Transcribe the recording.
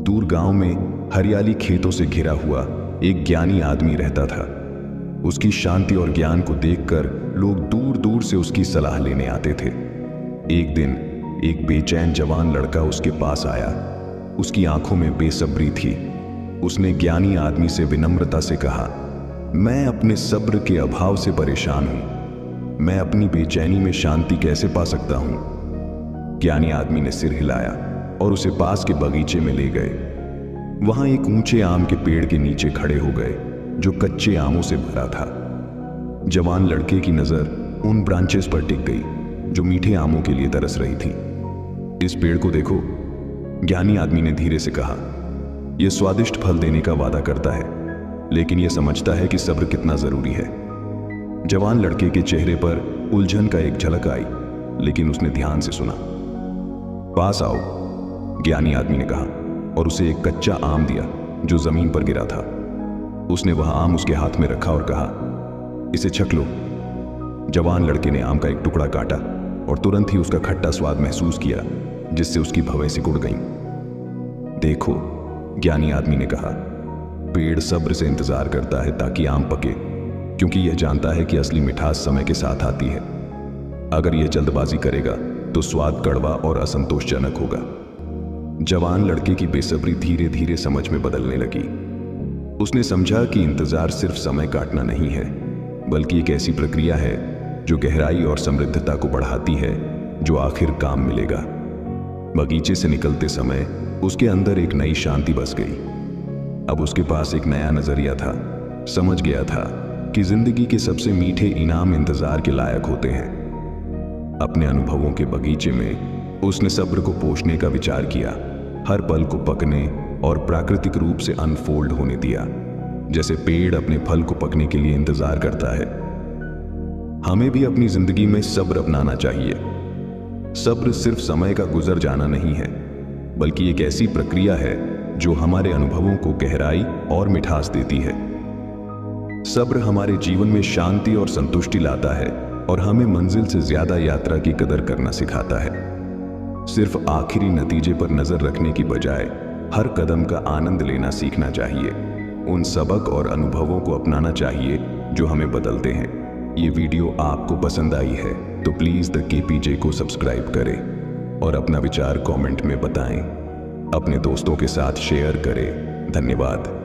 दूर गांव में हरियाली खेतों से घिरा हुआ एक ज्ञानी आदमी रहता था। उसकी शांति और ज्ञान को देखकर लोग दूर दूर से उसकी सलाह लेने आते थे। एक दिन एक बेचैन जवान लड़का उसके पास आया। उसकी आंखों में बेसब्री थी। उसने ज्ञानी आदमी से विनम्रता से कहा, मैं अपने सब्र के अभाव से परेशान हूं। मैं अपनी बेचैनी में शांति कैसे पा सकता हूं? ज्ञानी आदमी ने सिर हिलाया और उसे पास के बगीचे में ले गए। वहां एक ऊंचे आम के पेड़ के नीचे खड़े हो गए जो कच्चे आमों से भरा था। जवान लड़के की नजर उन ब्रांचेस पर टिक गई जो मीठे आमों के लिए तरस रही थी। इस पेड़ को देखो, ज्ञानी आदमी ने धीरे से कहा। यह स्वादिष्ट फल देने का वादा करता है, लेकिन यह समझता है कि सब्र कितना जरूरी है। जवान लड़के के चेहरे पर उलझन का एक झलक आई, लेकिन उसने ध्यान से सुना। पास आओ, ज्ञानी आदमी ने कहा और उसे एक कच्चा आम दिया जो जमीन पर गिरा था। उसने वह आम उसके हाथ में रखा और कहा, इसे छक लो। जवान लड़के ने आम का एक टुकड़ा काटा और तुरंत ही उसका खट्टा स्वाद महसूस किया, जिससे उसकी भवें सिकुड़ गईं। देखो, ज्ञानी आदमी ने कहा, पेड़ सब्र से इंतजार करता है ताकि आम पके, क्योंकि यह जानता है कि असली मिठास समय के साथ आती है। अगर यह जल्दबाजी करेगा तो स्वाद कड़वा और असंतोषजनक होगा। जवान लड़के की बेसब्री धीरे धीरे समझ में बदलने लगी। उसने समझा कि इंतजार सिर्फ समय काटना नहीं है, बल्कि एक ऐसी प्रक्रिया है जो गहराई और समृद्धता को बढ़ाती है, जो आखिर काम मिलेगा। बगीचे से निकलते समय उसके अंदर एक नई शांति बस गई। अब उसके पास एक नया नजरिया था। समझ गया था कि जिंदगी के सबसे मीठे इनाम इंतजार के लायक होते हैं। अपने अनुभवों के बगीचे में उसने सब्र को पोषने का विचार किया, हर पल को पकने और प्राकृतिक रूप से अनफोल्ड होने दिया, जैसे पेड़ अपने फल को पकने के लिए इंतजार करता है। हमें भी अपनी जिंदगी में सब्र अपनाना चाहिए। सब्र सिर्फ समय का गुजर जाना नहीं है, बल्कि एक ऐसी प्रक्रिया है जो हमारे अनुभवों को गहराई और मिठास देती है। सब्र हमारे जीवन में शांति और संतुष्टि लाता है और हमें मंजिल से ज्यादा यात्रा की कदर करना सिखाता है। सिर्फ आखिरी नतीजे पर नजर रखने की बजाय हर कदम का आनंद लेना सीखना चाहिए। उन सबक और अनुभवों को अपनाना चाहिए जो हमें बदलते हैं। ये वीडियो आपको पसंद आई है तो प्लीज द केपीजे को सब्सक्राइब करें और अपना विचार कमेंट में बताएं। अपने दोस्तों के साथ शेयर करें। धन्यवाद।